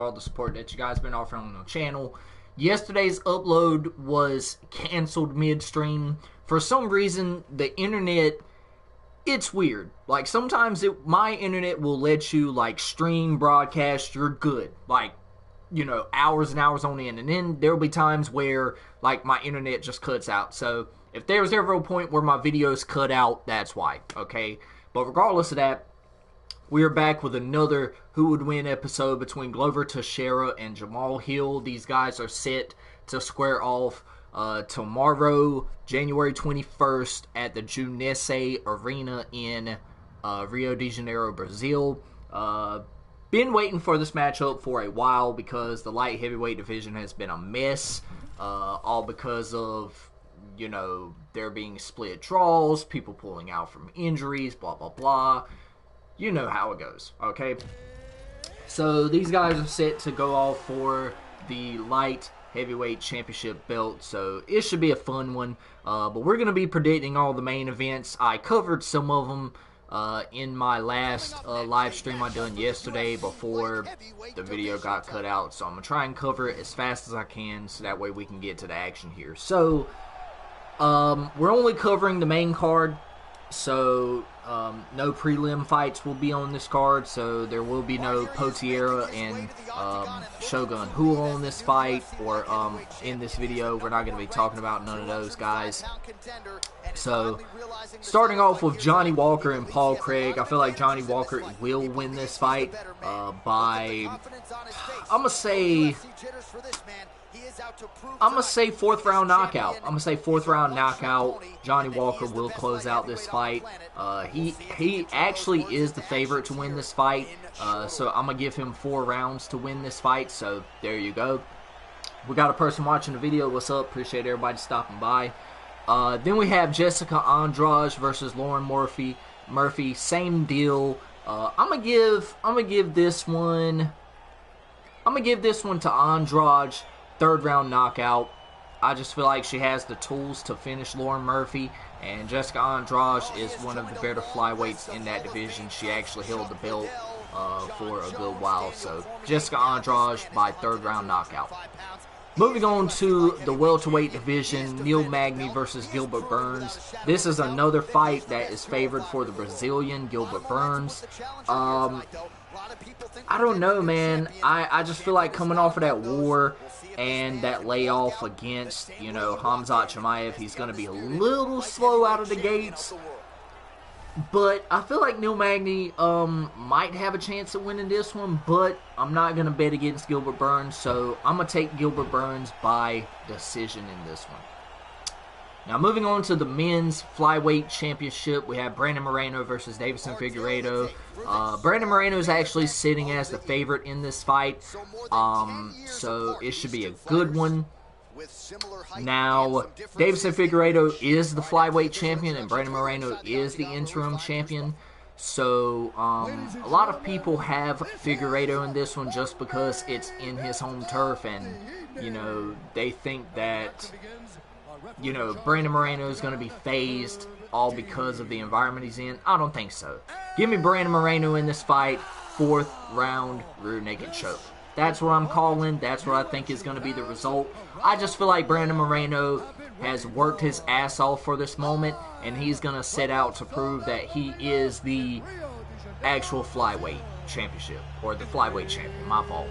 all the support that you guys been offering on the channel. Yesterday's upload was canceled midstream. For some reason, the internet, it's weird. Like, sometimes my internet will let you, like, stream, broadcast, you're good. Like, you know, hours and hours on end. And then there'll be times where, like, my internet just cuts out. So, if there's ever a point where my videos cut out, that's why, okay? But regardless of that, we are back with another Who Would Win episode between Glover Teixeira and Jamahal. These guys are set to square off tomorrow, January 21st, at the Junesse Arena in Rio de Janeiro, Brazil. Been waiting for this matchup for a while because the light heavyweight division has been a mess, all because of, you know, there being split draws, people pulling out from injuries, blah, blah, blah. You know how it goes, okay? So these guys are set to go off for the light heavyweight championship belt, so it should be a fun one. But we're going to be predicting all the main events. I covered some of them in my last live stream I done yesterday before the video got cut out. So I'm going to try and cover it as fast as I can so that way we can get to the action here. So we're only covering the main card. So, no prelim fights will be on this card, so there will be no Teixeira and Shogun Hua on this fight, or in this video. We're not going to be talking about none of those guys. So, starting off with Johnny Walker and Paul Craig, I feel like Johnny Walker will win this fight by, I'm going to say fourth round knockout. Johnny Walker will close out this fight. He actually is the favorite to win this fight. So I'm going to give him 4 rounds to win this fight. So there you go. We got a person watching the video. What's up? Appreciate everybody stopping by. Then we have Jessica Andrade versus Lauren Murphy. Same deal. I'm gonna give this one to Andrade. 3rd round knockout. I just feel like she has the tools to finish Lauren Murphy, and Jessica Andrade is one of the better flyweights in that division. She actually held the belt for a good while. So Jessica Andrade by 3rd round knockout. Moving on to the welterweight division, Neil Magny versus Gilbert Burns. This is another fight that is favored for the Brazilian Gilbert Burns. I don't know, man. I just feel like coming off of that war and that layoff against, you know, Khamzat Chimaev, he's going to be a little slow out of the gates. But I feel like Neil Magny might have a chance at winning this one, but I'm not going to bet against Gilbert Burns, so I'm going to take Gilbert Burns by decision in this one. Now, moving on to the men's flyweight championship, we have Brandon Moreno versus Deiveson Figueiredo. Brandon Moreno is actually sitting as the favorite in this fight, so it should be a good one. Now, Deiveson Figueiredo is the flyweight champion, and Brandon Moreno is the interim champion. So, a lot of people have Figueiredo in this one just because it's in his home turf, and, you know, they think that, you know, Brandon Moreno is going to be phased all because of the environment he's in. I don't think so. Give me Brandon Moreno in this fight, 4th round rear naked choke. That's what I'm calling. That's what I think is going to be the result. I just feel like Brandon Moreno has worked his ass off for this moment, and he's going to set out to prove that he is the actual flyweight championship, or the flyweight champion. My fault.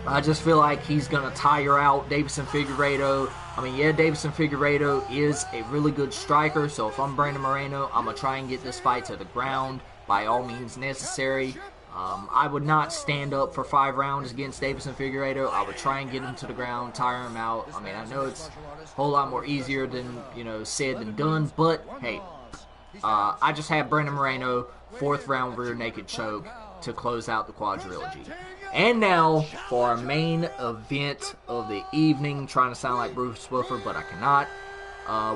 I just feel like he's going to tire out Deiveson Figueiredo. I mean, yeah, Deiveson Figueiredo is a really good striker, so if I'm Brandon Moreno, I'm going to try and get this fight to the ground by all means necessary. I would not stand up for 5 rounds against Deiveson Figueiredo. I would try and get him to the ground, tire him out. I mean, I know it's a whole lot more easier than, you know, said than done, but hey, I just have Brandon Moreno, 4th round rear naked choke to close out the quadrilogy. And now for our main event of the evening, trying to sound like Bruce Buffer, but I cannot.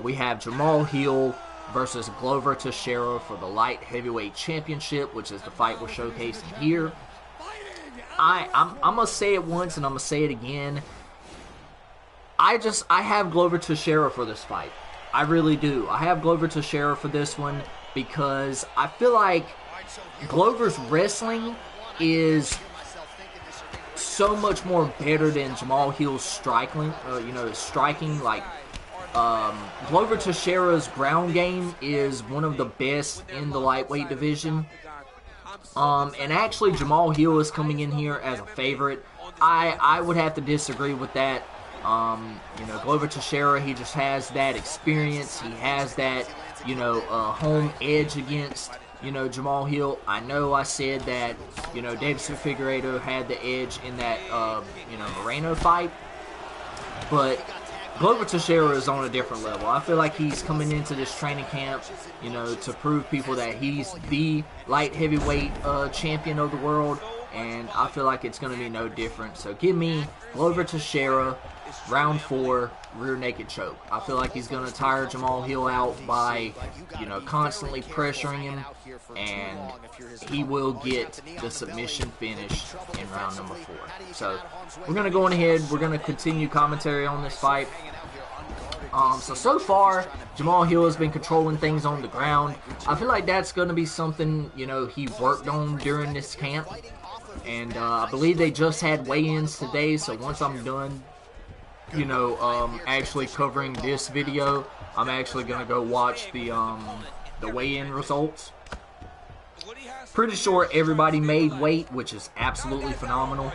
We have Jamahal versus Glover Teixeira for the light heavyweight championship, which is the fight we're showcasing here. I'm going to say it once and I'm going to say it again. I have Glover Teixeira for this fight. I really do. I have Glover Teixeira for this one because I feel like Glover's wrestling is so much more better than Jamahal Hill's striking. His striking, like, Glover Teixeira's ground game is one of the best in the lightweight division. And actually, Jamahal Hill is coming in here as a favorite. I would have to disagree with that. Glover Teixeira, he just has that experience. He has that, home edge against, Jamahal Hill. I know I said that, Deiveson Figueiredo had the edge in that, Moreno fight. But Glover Teixeira is on a different level. I feel like he's coming into this training camp, to prove people that he's the light heavyweight champion of the world. And I feel like it's going to be no different. So give me Glover Teixeira, round 4, rear naked choke. I feel like he's going to tire Jamahal Hill out by, constantly pressuring him. And he will get the submission finish in round number 4. So we're going to go on ahead. We're going to continue commentary on this fight. So far, Jamahal Hill has been controlling things on the ground. I feel like that's going to be something, he worked on during this camp. And I believe they just had weigh-ins today, so once I'm done, actually covering this video, I'm actually going to go watch the weigh-in results. Pretty sure everybody made weight, which is absolutely phenomenal.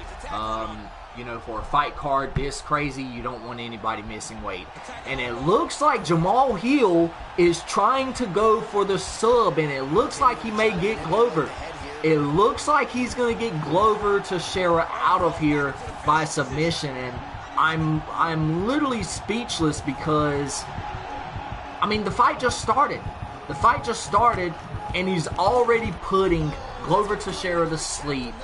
For a fight card this crazy, you don't want anybody missing weight. And it looks like Jamahal Hill is trying to go for the sub, and it looks like he may get Glover. It looks like he's going to get Glover Teixeira out of here by submission, and I'm literally speechless because, the fight just started. The fight just started, and he's already putting Glover Teixeira to sleep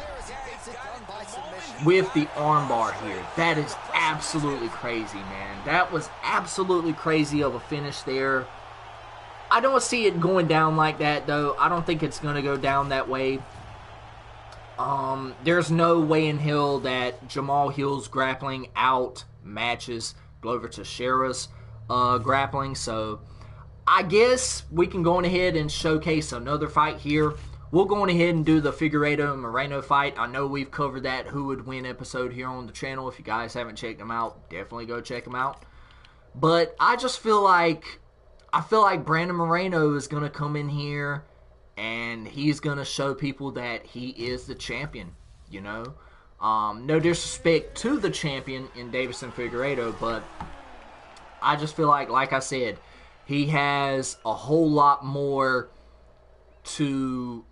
with the armbar here. That is absolutely crazy, man. That was absolutely crazy of a finish there. I don't see it going down like that, though. I don't think it's going to go down that way. There's no way in hell that Jamahal Hill's grappling out matches Glover Teixeira's grappling. So I guess we can go on ahead and showcase another fight here. We'll go on ahead and do the Figueiredo and Moreno fight. I know we've covered that Who Would Win episode here on the channel. If you guys haven't checked them out, definitely go check them out. But I just feel like Brandon Moreno is going to come in here and he's going to show people that he is the champion, No disrespect to the champion in Deiveson Figueiredo, but I just feel like I said, he has a whole lot more to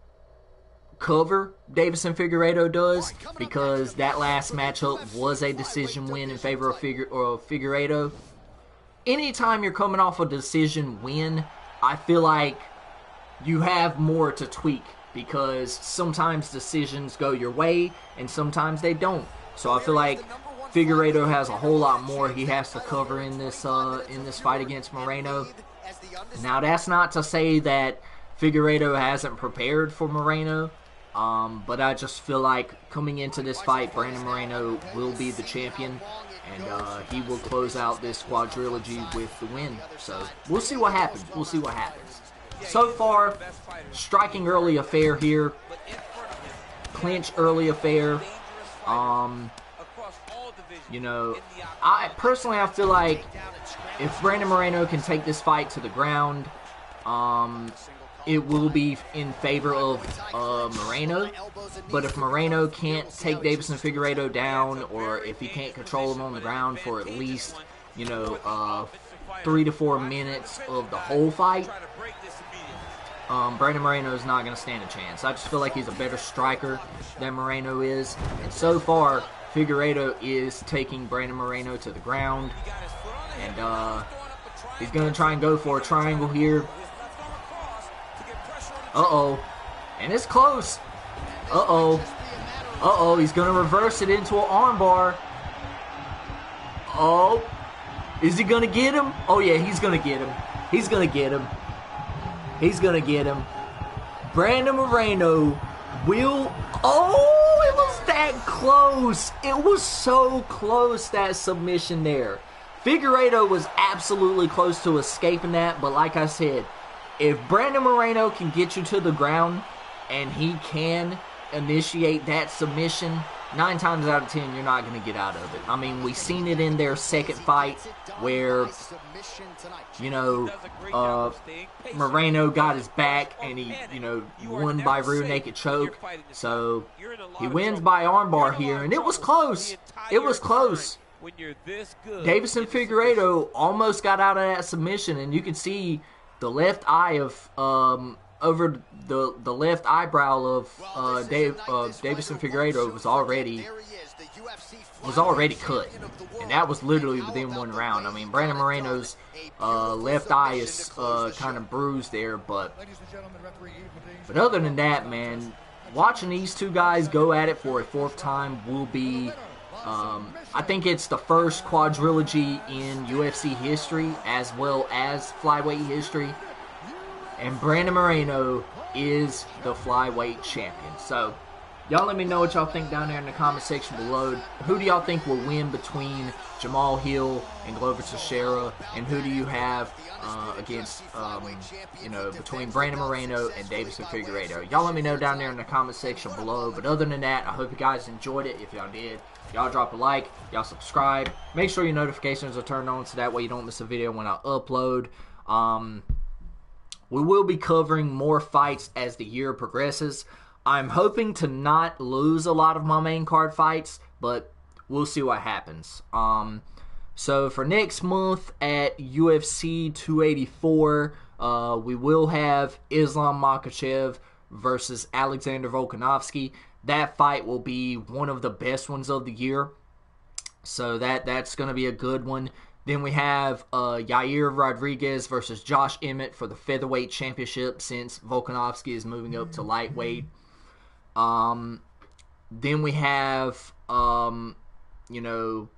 cover Deiveson Figueiredo does, because that last matchup was a decision win in favor of Figueiredo. Anytime you're coming off a decision win, I feel like you have more to tweak, because sometimes decisions go your way and sometimes they don't. So I feel like Figueiredo has a whole lot more he has to cover in this fight against Moreno. Now, that's not to say that Figueiredo hasn't prepared for Moreno, but I just feel like coming into this fight, Brandon Moreno will be the champion, and he will close out this quadrilogy with the win. So we'll see what happens. We'll see what happens. So far, striking early affair here, clinch early affair. I personally, I feel like if Brandon Moreno can take this fight to the ground, it will be in favor of Moreno. But if Moreno can't take Deiveson Figueiredo down, or if he can't control him on the ground for at least, 3 to 4 minutes of the whole fight, Brandon Moreno is not going to stand a chance. I just feel like he's a better striker than Moreno is. And so far, Figueiredo is taking Brandon Moreno to the ground. And he's going to try and go for a triangle here. Uh-oh. And it's close. Uh-oh. Uh-oh. He's going to reverse it into an armbar. Oh. Is he going to get him? Oh, yeah, he's going to get him. He's going to get him. He's going to get him. Brandon Moreno will... Oh, it was that close. It was so close, that submission there. Figueiredo was absolutely close to escaping that, but like I said, if Brandon Moreno can get you to the ground and he can initiate that submission, 9 times out of 10, you're not going to get out of it. I mean, we seen it in their second fight where, you know, Moreno got his back and he, you know, won by rear naked choke. So he wins by armbar here, and it was close. It was close. Davison Figueiredo almost got out of that submission, and you can see the left eye of over the left eyebrow of Davison Figueiredo was already cut, and that was literally within 1 round. I mean, Brandon Moreno's left eye is kind of bruised there, but other than that, man, watching these two guys go at it for a 4th time will be, I think it's the first quadrilogy in UFC history as well as flyweight history. And Brandon Moreno is the flyweight champion. So, y'all let me know what y'all think down there in the comment section below. Who do y'all think will win between Jamahal Hill and Glover Teixeira? And who do you have against, you know, between Brandon Moreno and Davison Figueiredo? Y'all let me know down there in the comment section below. But other than that, I hope you guys enjoyed it. If y'all did, y'all drop a like, y'all subscribe. Make sure your notifications are turned on so that way you don't miss a video when I upload. We will be covering more fights as the year progresses. I'm hoping to not lose a lot of my main card fights, but we'll see what happens. So for next month at UFC 284, we will have Islam Makhachev versus Alexander Volkanovski. That fight will be one of the best ones of the year. So that's going to be a good one. Then we have Yair Rodriguez versus Josh Emmett for the featherweight championship since Volkanovski is moving up to lightweight. Then we have, you know,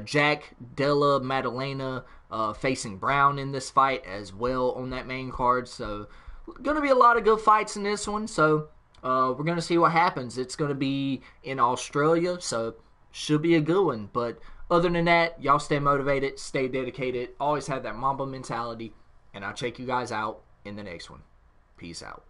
Jack Della Maddalena facing Brown in this fight as well on that main card. So, going to be a lot of good fights in this one. So, we're going to see what happens. It's going to be in Australia, so should be a good one. But other than that, y'all stay motivated, stay dedicated, always have that Mamba mentality, and I'll check you guys out in the next one. Peace out.